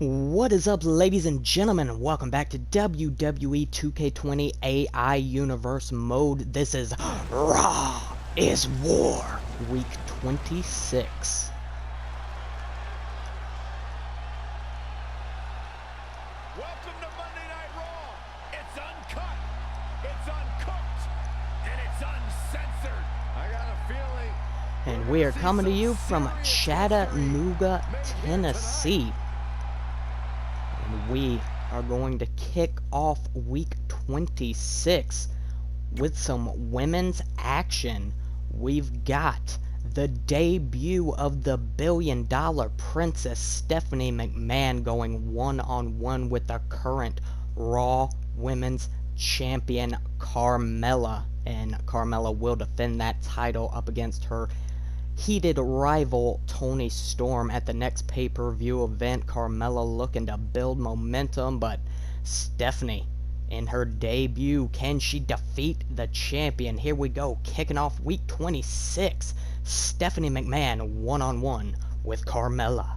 What is up, ladies and gentlemen, and welcome back to WWE 2K20 AI Universe mode. This is Raw is War, week 26. Welcome to Monday Night Raw. It's uncut, it's uncooked, and it's uncensored. I got a feeling. And we are coming to you from Chattanooga, Tennessee. And we are going to kick off week 26 with some women's action. We've got the debut of the billion-dollar princess Stephanie McMahon going one-on-one with the current Raw Women's Champion Carmella. And Carmella will defend that title up against her heated rival Toni Storm at the next pay-per-view event. Carmella looking to build momentum, but Stephanie in her debut, can she defeat the champion? Here we go, kicking off week 26. Stephanie McMahon one-on-one with Carmella.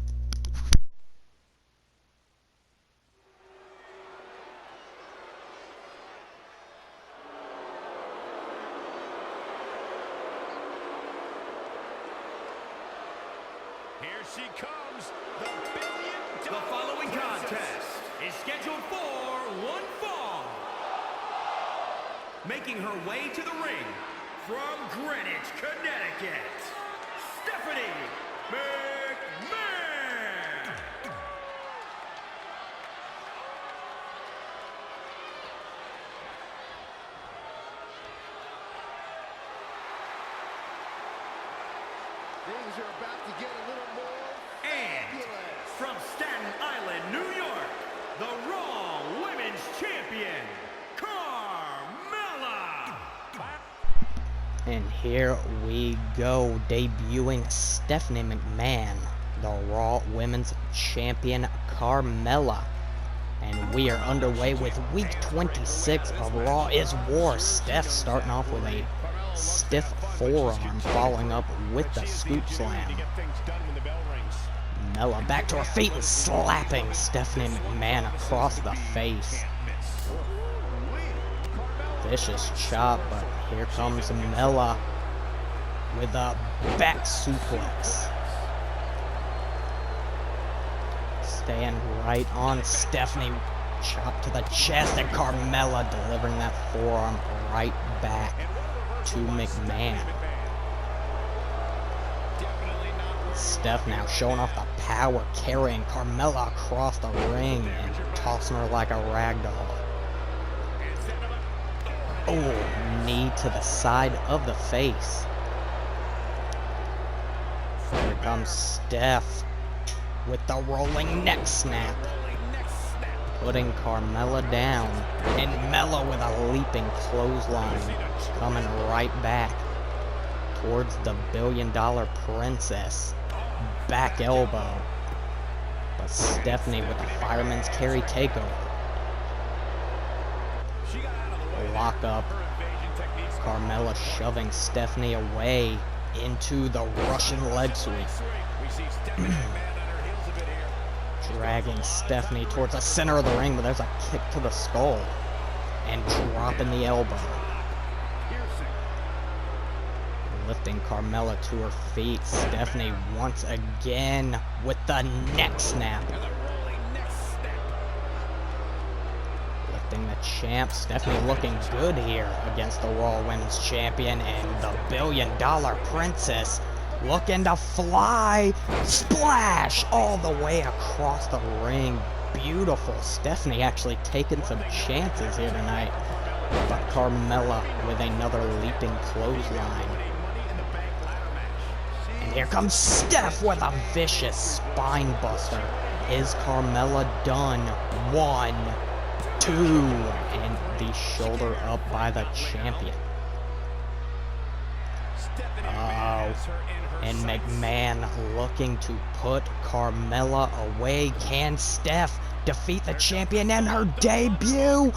Here she comes, the billion-dollar The following princess. contest is scheduled for one fall. Making her way to the ring from Greenwich, Connecticut, Stephanie McMahon. Things are about to get a little more And fabulous. from Staten Island, New York, the Raw Women's Champion, Carmella. And here we go, debuting Stephanie McMahon, the Raw Women's Champion Carmella. And we are underway with week 26 of Raw is War. Steph starting off with a stiff forearm, following up with the scoop slam. Mella back to her feet and slapping Stephanie McMahon across the face. Vicious chop, but here comes Mella with a back suplex. Staying right on Stephanie. Chop to the chest, and Carmella delivering that forearm right back to McMahon. Steph now showing off the power, carrying Carmella across the ring and tossing her like a rag doll. Oh, knee to the side of the face. Here comes Steph with the rolling neck snap, putting Carmella down, and Mella with a leaping clothesline, coming right back towards the billion-dollar princess. Back elbow, but Stephanie with the fireman's carry takeover. Lock up, Carmella shoving Stephanie away into the Russian leg sweep. Dragging Stephanie towards the center of the ring, but there's a kick to the skull. And dropping the elbow. Lifting Carmella to her feet. Stephanie once again with the neck snap. Lifting the champ. Stephanie looking good here against the Raw Women's Champion. And the billion-dollar princess looking to fly. Splash all the way across the ring. Beautiful. Stephanie actually taking some chances here tonight. But Carmella with another leaping clothesline. And here comes Steph with a vicious spine buster. Is Carmella done? 1, 2, and the shoulder up by the champion. Oh, and McMahon looking to put Carmella away. Can Steph defeat the champion in her debut?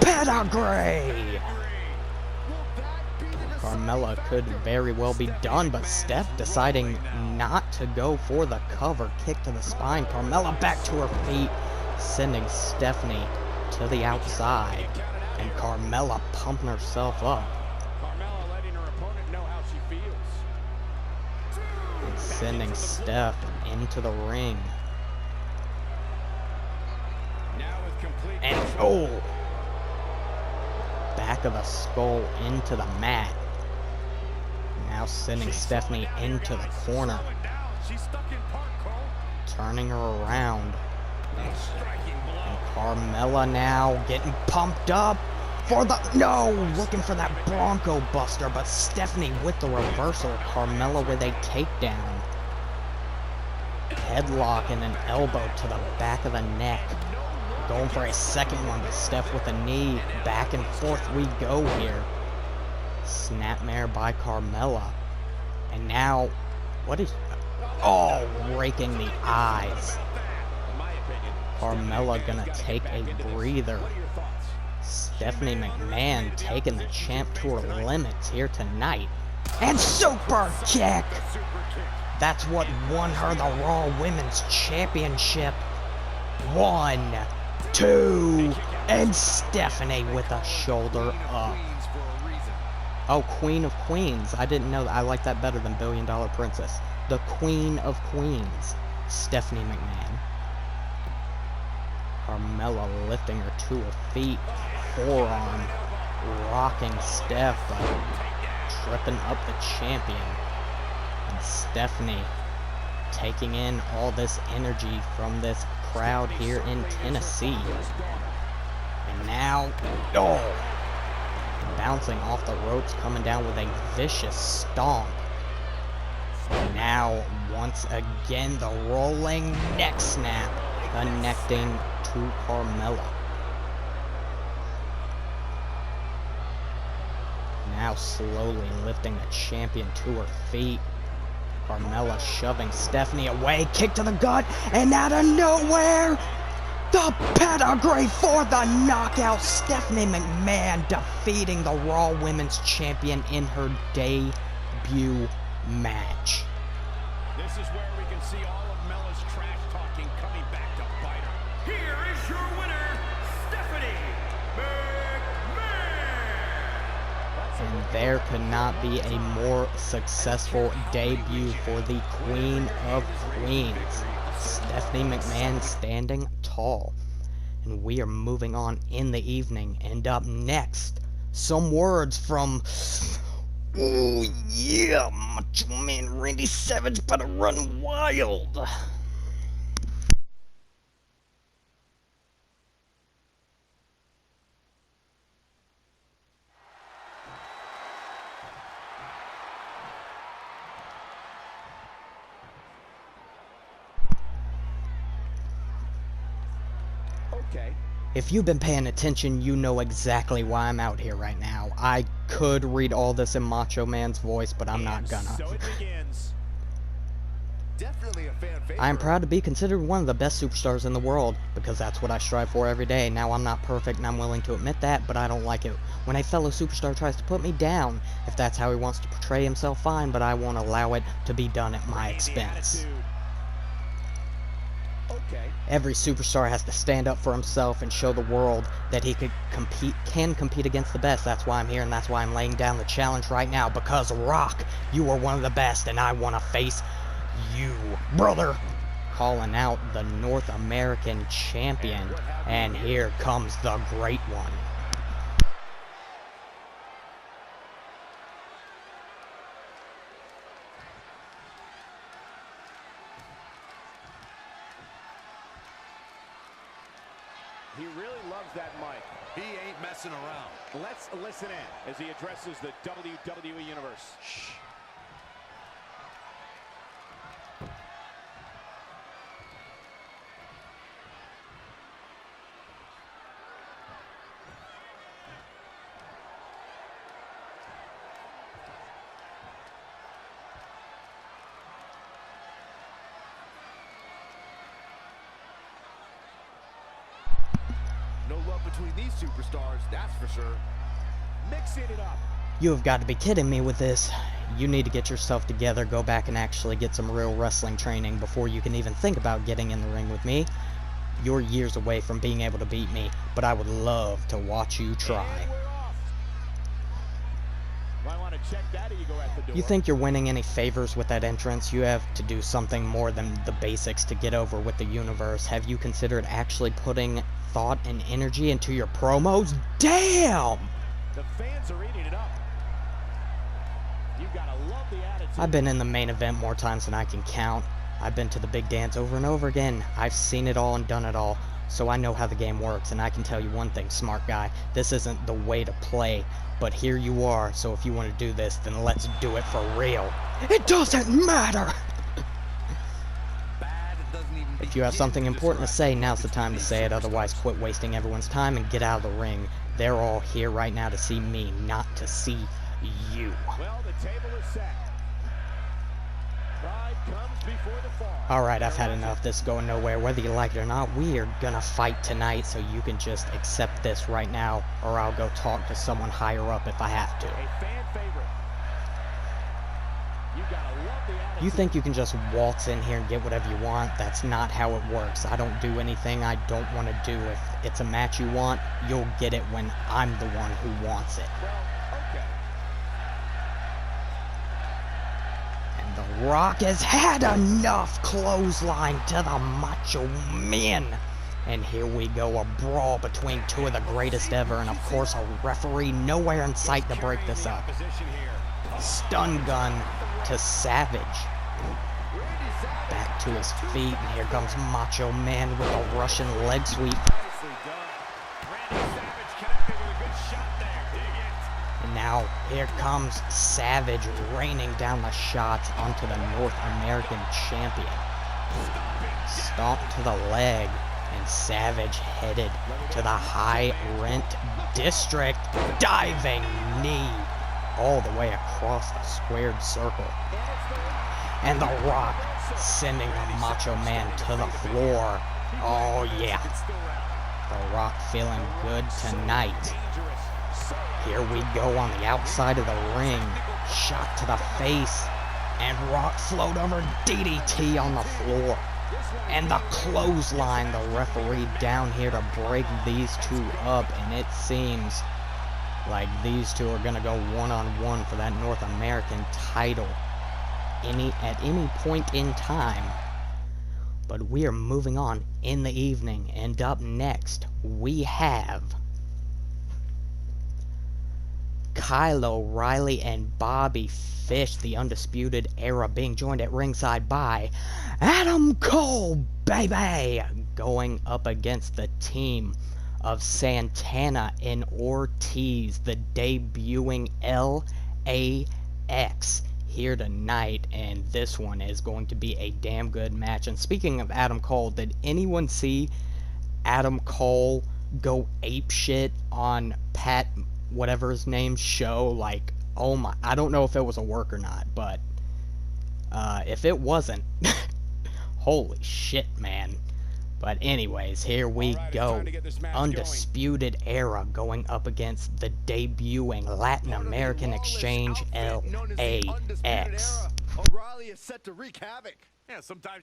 Pedigree! Carmella could very well be done, but Steph deciding not to go for the cover. Kick to the spine. Carmella back to her feet, sending Stephanie to the outside. And Carmella pumping herself up. Carmella letting her opponent know how she feels. And sending Steph into the ring. Now with complete And control. oh! Back of the skull into the mat. Now sending Stephanie into the corner. Slow it down. She's stuck in park, Cole. Turning her around. A striking blow. And Carmella now getting pumped up for the... No! Looking for that Bronco Buster, but Stephanie with the reversal. Carmella with a takedown. Headlock and an elbow to the back of the neck. Going for a second one, but Steph with a knee. Back and forth we go here. Snapmare by Carmella. And now, what is... Oh, raking the eyes. In my opinion, Carmella gonna take a breather. what are your thoughts? Stephanie McMahon taking the champ to her limits here tonight. And super kick! Super kick. That's what won her the Raw Women's Championship. 1, 2, and Stephanie with a shoulder up. Queens for a reason. Oh, Queen of Queens. I didn't know that. I like that better than Billion Dollar Princess. The Queen of Queens, Stephanie McMahon. Carmella lifting her to her feet. Forearm rocking Steph, but tripping up the champion. And Stephanie taking in all this energy from this crowd here in Tennessee. And now, oh, bouncing off the ropes, coming down with a vicious stomp. And now, once again, the rolling neck snap connecting to Carmella. Now slowly lifting the champion to her feet. Carmella shoving Stephanie away, kick to the gut, and out of nowhere, the pedigree for the knockout. Stephanie McMahon defeating the Raw Women's Champion in her debut match. This is where we can see all of Mella's trash talking coming back to bite her. Here is your winner, Stephanie McMahon. And there could not be a more successful debut for the Queen of Queens. Stephanie McMahon standing tall. And we are moving on in the evening. And up next, some words from... Oh yeah, Macho Man Randy Savage better run wild. Okay. If you've been paying attention, you know exactly why I'm out here right now. I could read all this in Macho Man's voice, but I'm not gonna. So it begins. Definitely a fan favorite. I am proud to be considered one of the best superstars in the world, because that's what I strive for every day. Now, I'm not perfect, and I'm willing to admit that, but I don't like it when a fellow superstar tries to put me down. If that's how he wants to portray himself, fine, but I won't allow it to be done at my expense. Okay. Every superstar has to stand up for himself and show the world that he can compete against the best. That's why I'm here, and that's why I'm laying down the challenge right now, because Rock, you are one of the best, and I want to face you, brother. Calling out the North American champion, and here comes the great one. He really loves that mic. He ain't messing around. Let's listen in as he addresses the WWE Universe. Shh. No love between these superstars, that's for sure. Mixing it up. You have got to be kidding me with this. You need to get yourself together, go back and actually get some real wrestling training before you can even think about getting in the ring with me. You're years away from being able to beat me, but I would love to watch you try. You think you're winning any favors with that entrance? You have to do something more than the basics to get over with the universe. Have you considered actually putting thought and energy into your promos? Damn! The fans are eating it up. You gotta love the attitude. I've been in the main event more times than I can count. I've been to the big dance over and over again. I've seen it all and done it all, so I know how the game works, and I can tell you one thing, smart guy, this isn't the way to play, but here you are, so if you want to do this, then let's do it for real. It doesn't matter! If you have something important to say, now's the time to say it, otherwise quit wasting everyone's time and get out of the ring. They're all here right now to see me, not to see you. Well, the table is set. Pride comes before the fall. Alright, I've had enough. This is going nowhere. Whether you like it or not, we are gonna fight tonight, so you can just accept this right now, or I'll go talk to someone higher up if I have to. A fan favorite. You gotta love the attitude. You think you can just waltz in here and get whatever you want? That's not how it works. I don't do anything I don't want to do. If it's a match you want, you'll get it when I'm the one who wants it. Well, okay. And The Rock has had enough. Clothesline to the Macho Man. And here we go, a brawl between two of the greatest ever, and of course a referee nowhere in sight to break this up. Stun gun to Savage. Back to his feet, and here comes Macho Man with a Russian leg sweep. Nicely done. Randy Savage connected with a good shot there. Dig it. And now here comes Savage raining down the shots onto the North American champion. Stomp to the leg, and Savage headed to the high rent district. Diving knee all the way across the squared circle. And The Rock sending the Macho Man to the floor. Oh yeah. The Rock feeling good tonight. Here we go on the outside of the ring. Shot to the face. And Rock float over DDT on the floor. And the clothesline, the referee down here to break these two up. And it seems like these two are going to go one-on-one for that North American title at any point in time. But we are moving on in the evening, and up next we have Kyle O'Reilly and Bobby Fish, the Undisputed Era, being joined at ringside by Adam Cole, baby, going up against the team of Santana and Ortiz, the debuting LAX here tonight, and this one is going to be a damn good match. And speaking of Adam Cole, did anyone see Adam Cole go apeshit on Pat whatever his name's show? Like, oh my, I don't know if it was a work or not, but if it wasn't, holy shit, man. But anyways, here we go. Undisputed Era going up against the debuting Latin American Exchange LAX. O'Reilly is set to wreak havoc. Yeah, sometimes.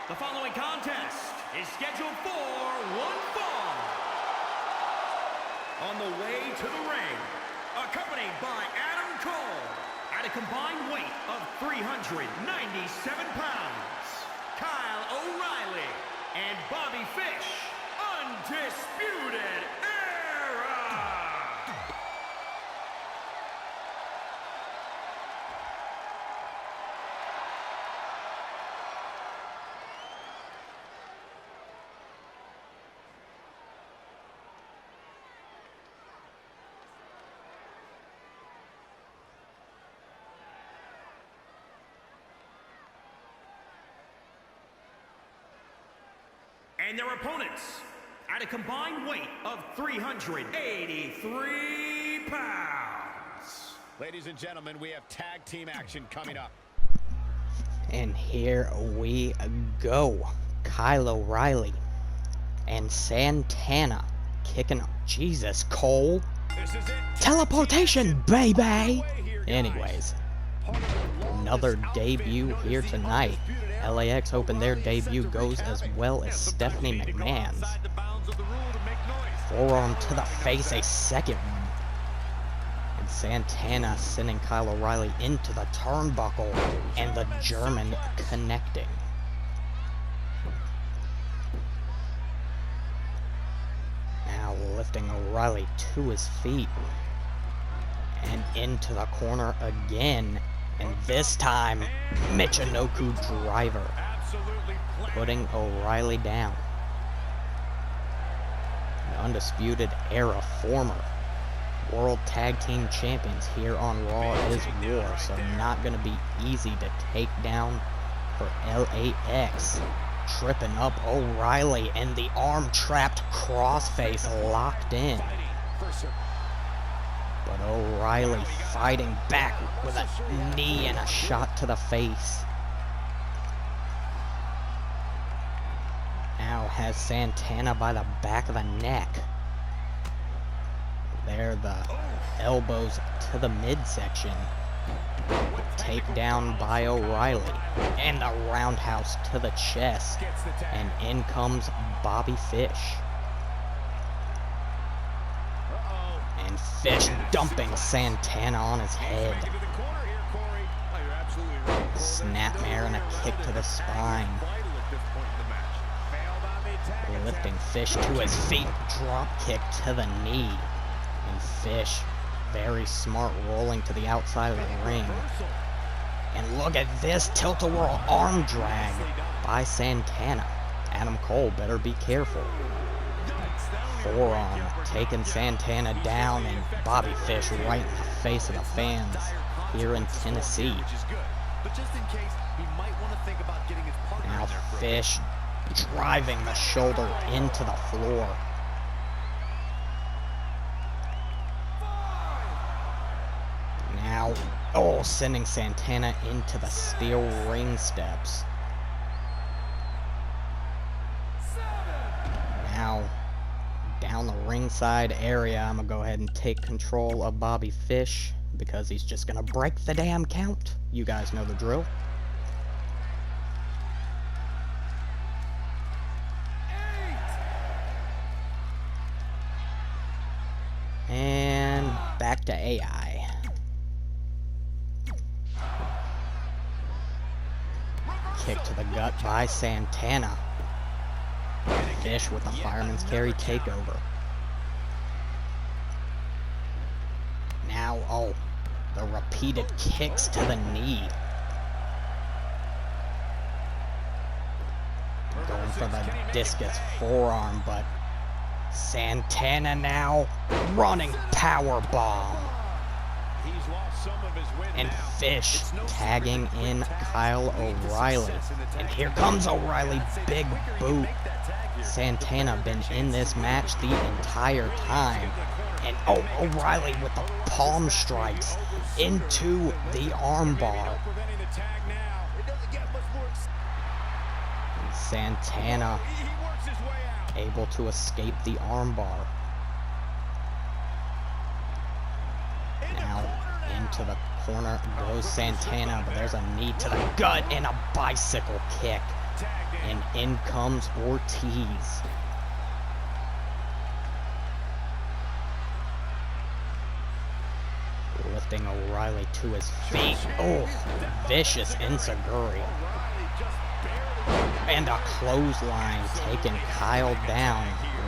The following contest is scheduled for one fall. On the way to the ring, accompanied by Adam Cole, at a combined weight of 397 pounds, Kyle O'Reilly and Bobby Fish, Undisputed Era. And their opponents, at a combined weight of 383 pounds. Ladies and gentlemen, we have tag team action coming up. And here we go. Kyle O'Reilly and Santana kicking up. Jesus, Cole. This is it. Teleportation, baby! Anyways, another debut here tonight. LAX hoping their debut goes as well as Stephanie McMahon's. Forearm to the face, a second one. And Santana sending Kyle O'Reilly into the turnbuckle, and the German connecting. Now lifting O'Reilly to his feet. And into the corner again. And this time, Michinoku driver. Putting O'Reilly down. The Undisputed Era former World Tag Team Champions here on Raw is War. So not going to be easy to take down for LAX. Tripping up O'Reilly and the arm trapped crossface locked in. But O'Reilly fighting back with a knee and a shot to the face. Now has Santana by the back of the neck. There, the elbows to the midsection. Takedown by O'Reilly. And the roundhouse to the chest. And in comes Bobby Fish. And Fish dumping Santana on his head. Snapmare and a kick to the spine. Lifting Fish to his feet. Drop kick to the knee. And Fish, very smart, rolling to the outside of the ring. And look at this tilt-a-whirl arm drag by Santana. Adam Cole better be careful. Forearm taking Santana down, and Bobby Fish right in the face of the fans here in Tennessee. Now Fish driving the shoulder into the floor. Now, sending Santana into the steel ring steps. Now, down the ringside area, I'm going to go ahead and take control of Bobby Fish because he's just going to break the damn count. You guys know the drill. And back to AI. Kick to the gut by Santana. Fish with a fireman's carry takeover. Now, the repeated kicks to the knee. Going for the discus forearm, but Santana now running power bomb. And Fish tagging in Kyle O'Reilly. And here comes O'Reilly, big boot. Santana been in this match the entire time. And O'Reilly with the palm strikes into the armbar. And Santana able to escape the armbar. Now into the corner goes Santana, but there's a knee to the gut and a bicycle kick. And in comes Ortiz. Lifting O'Reilly to his feet. Vicious enziguri. And a clothesline taking Kyle down,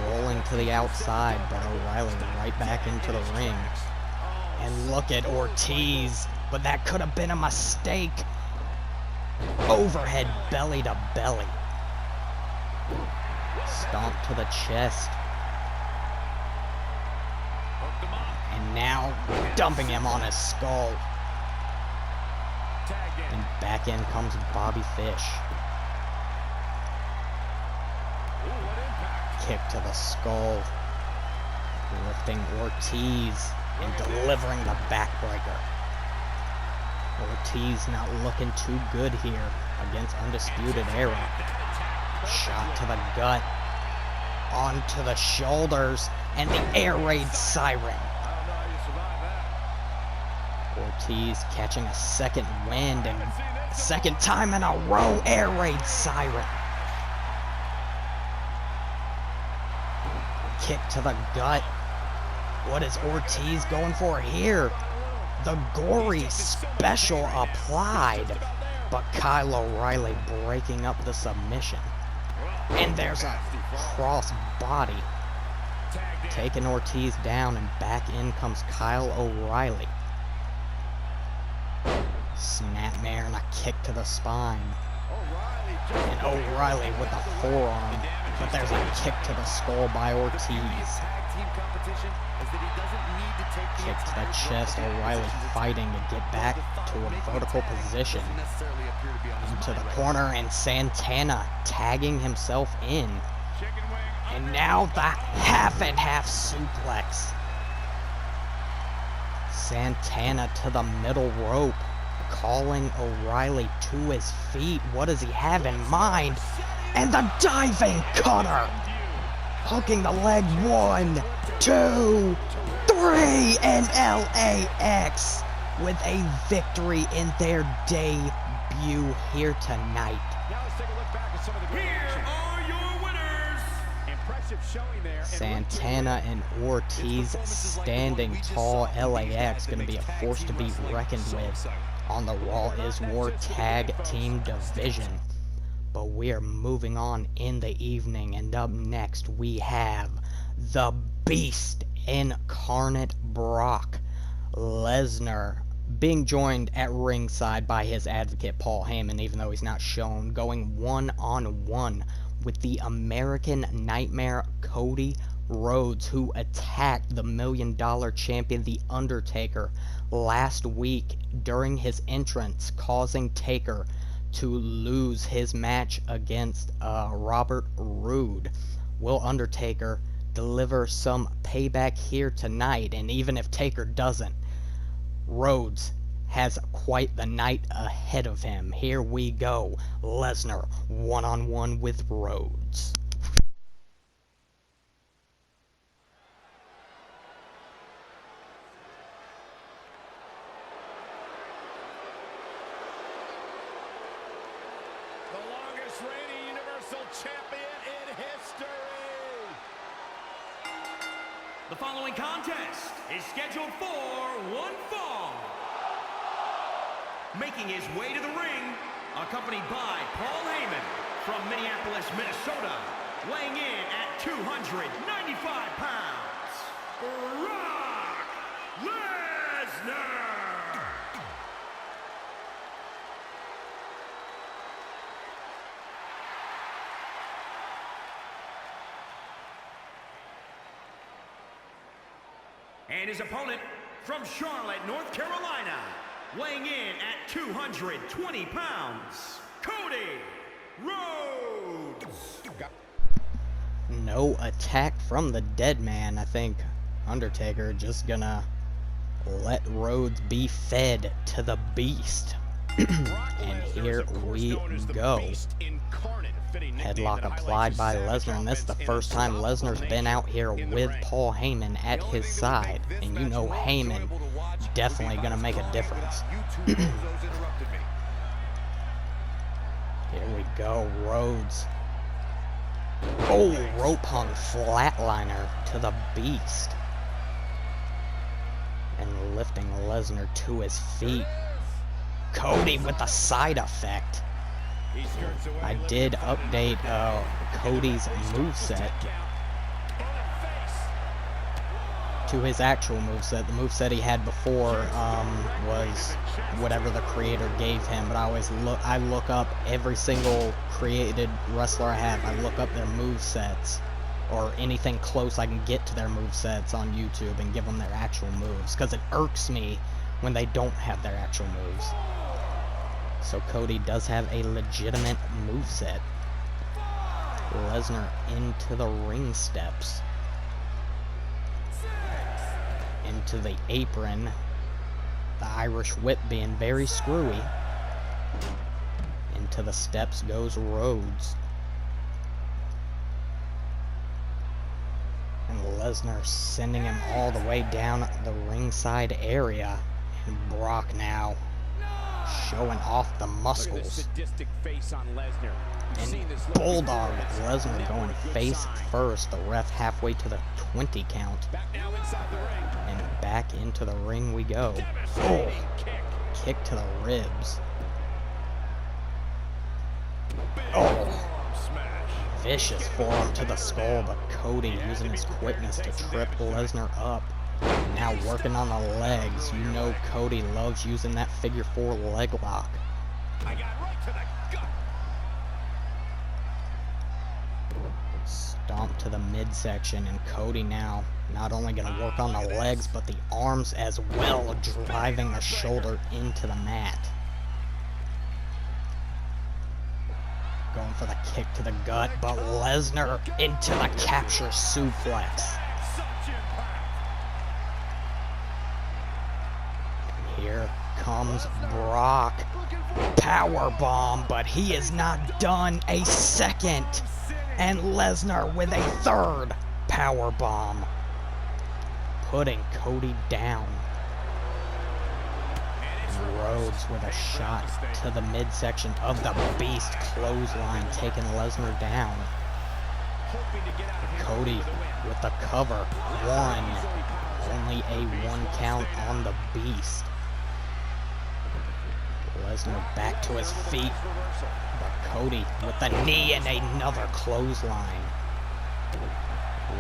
rolling to the outside, but O'Reilly right back into the ring. And look at Ortiz, but that could have been a mistake. Overhead belly to belly. Stomp to the chest. And now dumping him on his skull. And back in comes Bobby Fish. kick to the skull. Lifting Ortiz and delivering the backbreaker. Ortiz not looking too good here against Undisputed Era. Shot to the gut. Onto the shoulders. And the air raid siren. Ortiz catching a second wind and second time in a row air raid siren. Kick to the gut. What is Ortiz going for here? The gory special applied, but Kyle O'Reilly breaking up the submission. And there's a cross body. Taking Ortiz down, and back in comes Kyle O'Reilly. Snapmare and a kick to the spine. And O'Reilly with a forearm, but there's a kick to the skull by Ortiz. Kick to the chest, O'Reilly fighting to get back to a vertical position. Into the corner, and Santana tagging himself in. And now the half and half suplex. Santana to the middle rope, calling O'Reilly to his feet. What does he have in mind? And the diving cutter! Hooking the leg, 1, 2, 3, and LAX with a victory in their debut here tonight. Here are your winners. Santana and Ortiz standing tall. LAX going to be a force to be reckoned with on the Raw is War Tag Team Division. But we are moving on in the evening, and up next we have the Beast Incarnate Brock Lesnar, being joined at ringside by his advocate Paul Heyman, even though he's not shown, going one-on-one with the American Nightmare Cody Rhodes, who attacked the $1 Million Champion The Undertaker last week during his entrance, causing Taker to lose his match against Robert Roode. Will Undertaker deliver some payback here tonight? And even if Taker doesn't, Rhodes has quite the night ahead of him. Here we go. Lesnar one-on-one with Rhodes. Reigning Universal Champion in history. The following contest is scheduled for one fall. Making his way to the ring, accompanied by Paul Heyman from Minneapolis, Minnesota, weighing in at 295 pounds, Brock Lesnar. And his opponent from Charlotte, North Carolina, weighing in at 220 pounds, Cody Rhodes. No attack from the dead man. I think Undertaker just gonna let Rhodes be fed to the Beast. And here we go. Headlock applied by Lesnar, and this is the first time Lesnar's been out here with Paul Heyman at his side. And you know Heyman definitely going to make a difference. Here we go, Rhodes. Oh, rope hung flatliner to the Beast. And lifting Lesnar to his feet. Cody with a side effect. I did update Cody's moveset to his actual moveset. The moveset he had before was whatever the creator gave him, but I look up every single created wrestler I have. I look up their movesets or anything close I can get to their movesets on YouTube and give them their actual moves, because it irks me when they don't have their actual moves. So Cody does have a legitimate moveset. Lesnar into the ring steps. Into the apron. The Irish whip being very screwy. Into the steps goes Rhodes. And Lesnar sending him all the way down the ringside area. And Brock now showing off the muscles. And Bulldog Lesnar going face first. The ref halfway to the 20 count. And back into the ring we go. Oh, kick to the ribs. Oh, vicious forearm to the skull, but Cody using his quickness to trip Lesnar up. Now working on the legs. You know Cody loves using that figure 4 leg lock. Stomp to the midsection, and Cody now not only going to work on the legs, but the arms as well, driving the shoulder into the mat. Going for the kick to the gut, but Lesnar into the capture suplex. Here comes Brock. Powerbomb, but he is not done. A second. And Lesnar with a third powerbomb. Putting Cody down. And Rhodes with a shot to the midsection of the Beast clothesline, taking Lesnar down. Cody with the cover. One. Only a 1 count on the Beast. Lesnar back to his feet, but Cody with the knee and another clothesline.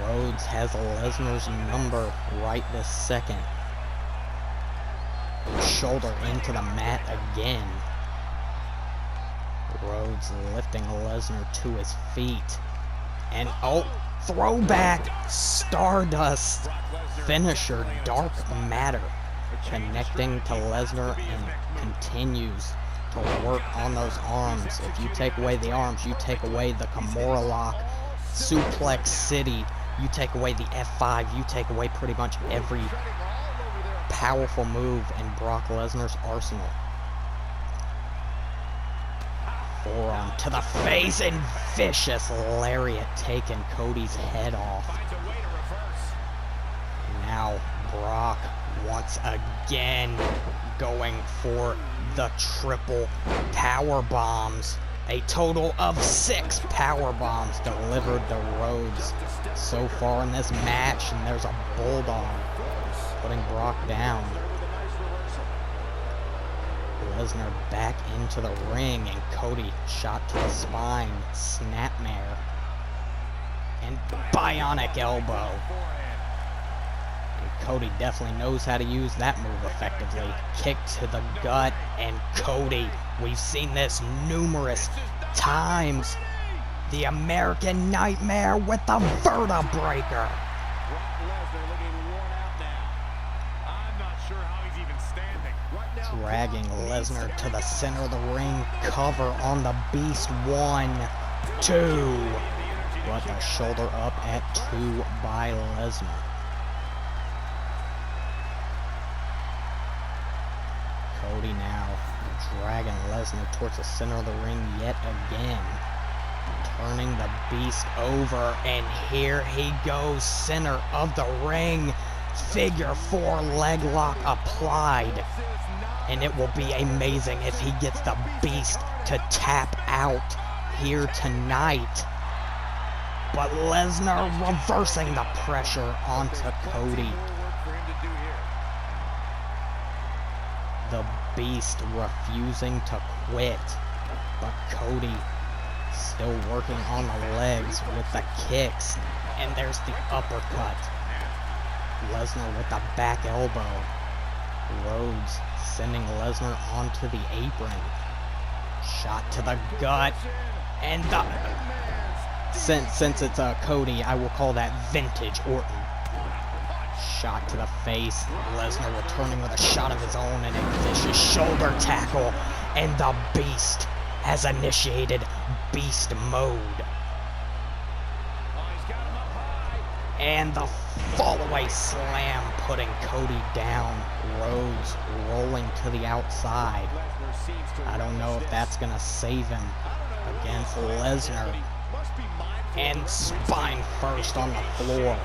Rhodes has Lesnar's number right this second. Shoulder into the mat again. Rhodes lifting Lesnar to his feet. And oh, throwback Stardust finisher, Dark Matter. Connecting to Lesnar and continues to work on those arms. If you take away the arms, you take away the Kimura lock, Suplex City, you take away the F5, you take away pretty much every powerful move in Brock Lesnar's arsenal. Forearm to the face and vicious lariat taking Cody's head off. Now Brock once again going for the triple power bombs. A total of 6 power bombs delivered to Rhodes so far in this match, and there's a bulldog putting Brock down. Lesnar back into the ring, and Cody shot to the spine, snapmare, and bionic elbow. Cody definitely knows how to use that move effectively. Kick to the gut, and Cody, we've seen this numerous times. The American Nightmare with the Vertebreaker. Dragging Lesnar to the center of the ring. Cover on the Beast. 1, 2. But the shoulder up at 2 by Lesnar. Cody now dragging Lesnar towards the center of the ring yet again. Turning the Beast over, and here he goes, center of the ring. Figure 4 leg lock applied. And it will be amazing if he gets the Beast to tap out here tonight. But Lesnar reversing the pressure onto Cody. The Beast refusing to quit, but Cody still working on the legs with the kicks, and there's the uppercut. Lesnar with the back elbow. Rhodes sending Lesnar onto the apron. Shot to the gut, and the since it's Cody, I will call that vintage Orton. Shot to the face. Lesnar returning with a shot of his own and a vicious shoulder tackle. And the Beast has initiated Beast Mode. And the fallaway slam putting Cody down. Rhodes rolling to the outside. I don't know if that's going to save him against Lesnar. And spine first on the floor.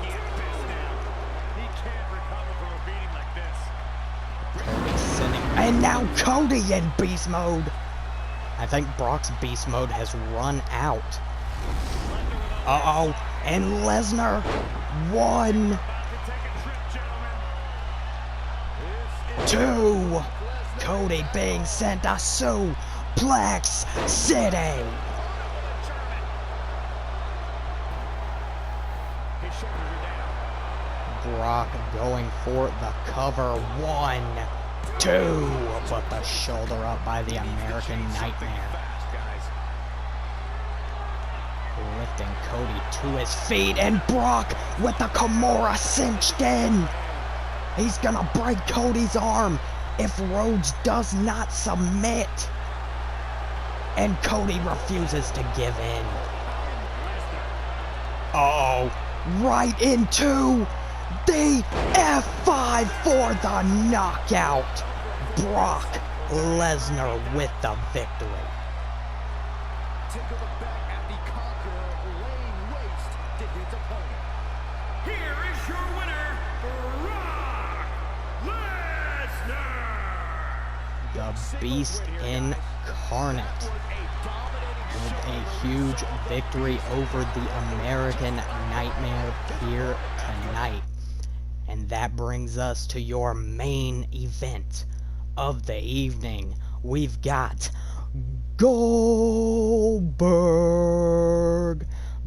Cody sitting. And now Cody in beast mode. I think Brock's beast mode has run out. Uh-oh. And Lesnar won. 2. Cody being sent to Suplex City. Brock going for the cover. 1, 2. But the shoulder up by the American Nightmare. Lifting Cody to his feet, and Brock with the Kimura cinched in. He's gonna break Cody's arm if Rhodes does not submit. And Cody refuses to give in. Uh-oh. Right into the F5 for the knockout. Brock Lesnar with the victory. Here is your winner, Brock Lesnar. The Beast Incarnate with a huge victory over the American Nightmare here tonight. And that brings us to your main event of the evening. We've got Goldberg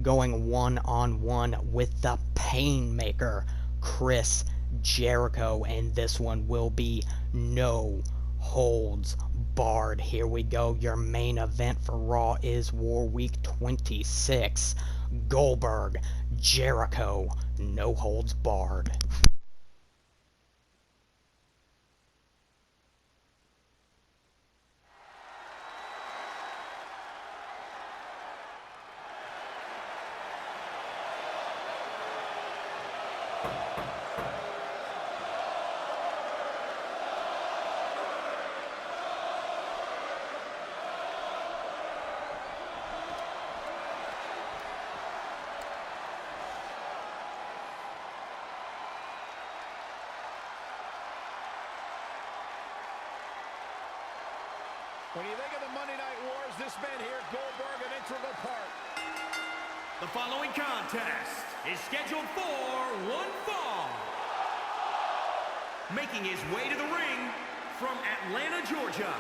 going one-on-one with the Painmaker, Chris Jericho, and this one will be no holds barred. Here we go. Your main event for Raw is War Week 26. Goldberg, Jericho, no holds barred. When you think of the Monday Night Wars, this man here, Goldberg, an integral part. The following contest is scheduled for one fall. Making his way to the ring from Atlanta, Georgia,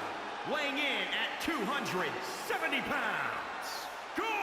weighing in at 270 pounds, Goldberg!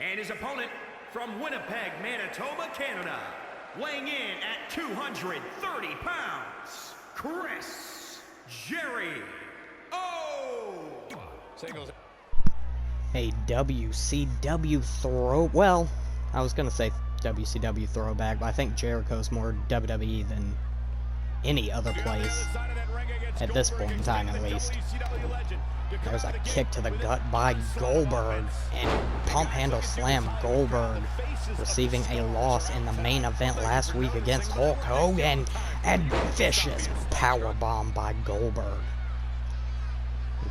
And his opponent from Winnipeg, Manitoba, Canada, weighing in at 230 pounds, Chris Jericho. Singles. A WCW throw. Well, I was gonna say WCW throwback, but I think Jericho's more WWE than any other place at this point in time, at least. There's a kick to the gut by Goldberg, and pump handle slam. Goldberg receiving a loss in the main event last week against Hulk Hogan, and vicious powerbomb by Goldberg.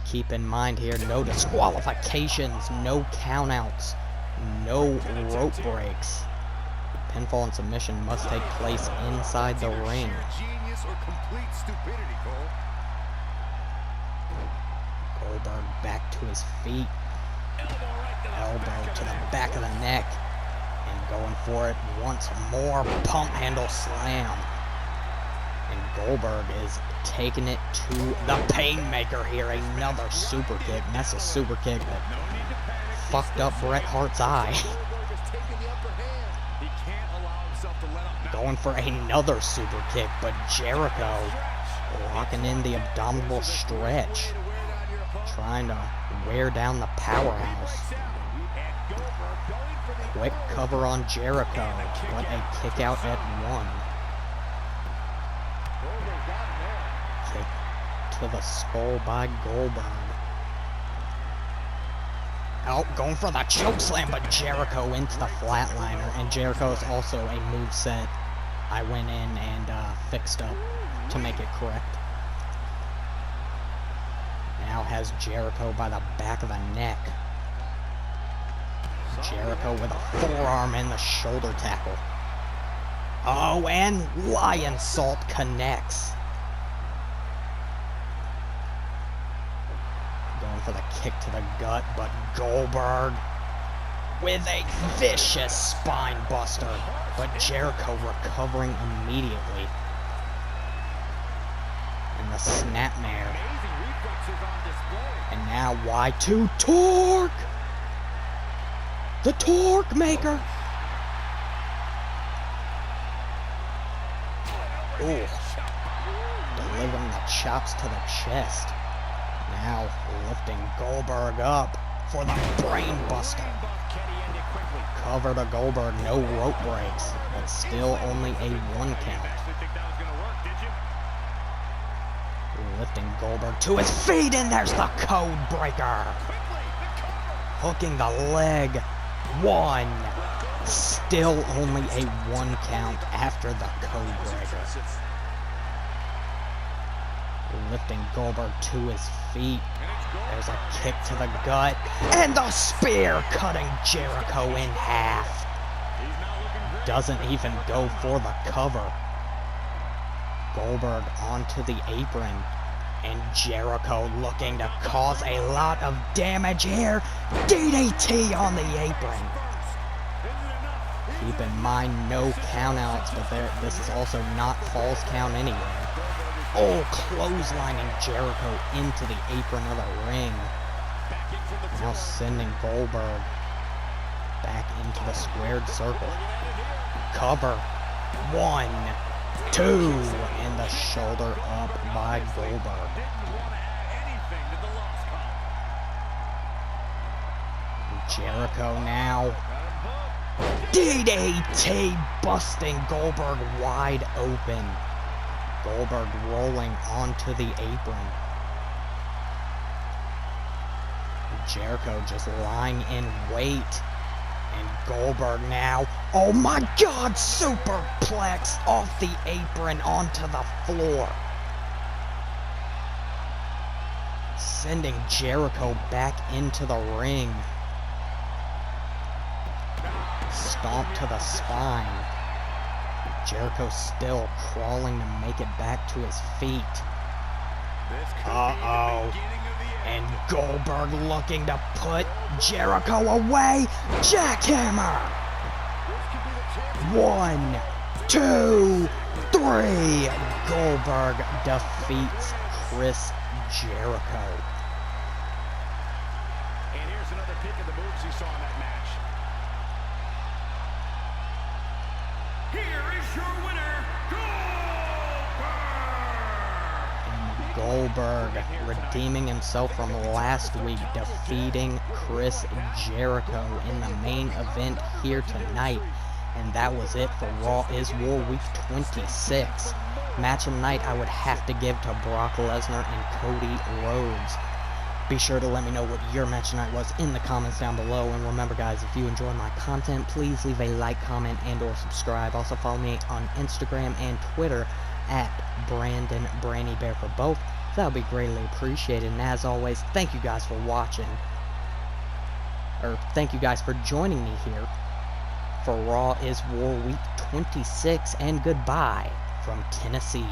Keep in mind here, no disqualifications, no countouts, no rope breaks. Pinfall and submission must take place inside the ring. Genius or complete stupidity, Cole. Goldberg back to his feet. Elbow to the back of the neck. And going for it once more. Pump handle slam. And Goldberg is taking it to the Painmaker here. Another super kick. And that's a super kick that fucked up Bret Hart's eye. He can't allow Going for another super kick, but Jericho locking in the abdominal stretch. Trying to wear down the powerhouse. Quick cover on Jericho, but a kick out at 1. Kick to the skull by Goldberg. Oh, going for the chokeslam, but Jericho into the flatliner. And Jericho is also a moveset I went in and fixed up to make it correct. Now has Jericho by the back of the neck. Jericho with a forearm and the shoulder tackle. Oh, and Lion Salt connects. Going for the kick to the gut, but Goldberg with a vicious spine buster. But Jericho recovering immediately. And the snapmare. And now Y2 Torque! The Torque Maker! Ooh. Delivering the chops to the chest. Now lifting Goldberg up for the brain buster. Cover to Goldberg, no rope breaks, but still only a 1 count. Lifting Goldberg to his feet, and there's the code breaker. Hooking the leg. 1. Still only a 1 count after the code breaker. Lifting Goldberg to his feet. There's a kick to the gut. And the spear cutting Jericho in half. Doesn't even go for the cover. Goldberg onto the apron. And Jericho looking to cause a lot of damage here. DDT on the apron. Keep in mind, no countouts, but this is also not false count anywhere. Oh, clotheslining Jericho into the apron of the ring. Now sending Goldberg back into the squared circle. Cover. 1, 2, and the shoulder up by Goldberg. Jericho now. DDT busting Goldberg wide open. Goldberg rolling onto the apron. Jericho just lying in wait. And Goldberg now, oh my God, superplex off the apron onto the floor. Sending Jericho back into the ring. Stomp to the spine. Jericho still crawling to make it back to his feet. Uh-oh. And Goldberg looking to put Jericho away. Jackhammer! 1, 2, 3. Goldberg defeats Chris Jericho. And here's another peek of the moves you saw in that match. Here is your winner, Goldberg redeeming himself from last week, defeating Chris Jericho in the main event here tonight. And that was it for Raw is War Week 26. Match of the night I would have to give to Brock Lesnar and Cody Rhodes. Be sure to let me know what your match tonight was in the comments down below. And remember guys, if you enjoy my content, please leave a like, comment, and or subscribe. Also follow me on Instagram and Twitter at Brandon Brainy Bear for both. That would be greatly appreciated. And as always, thank you guys for watching. Or thank you guys for joining me here for Raw is War Week 26. And goodbye from Tennessee.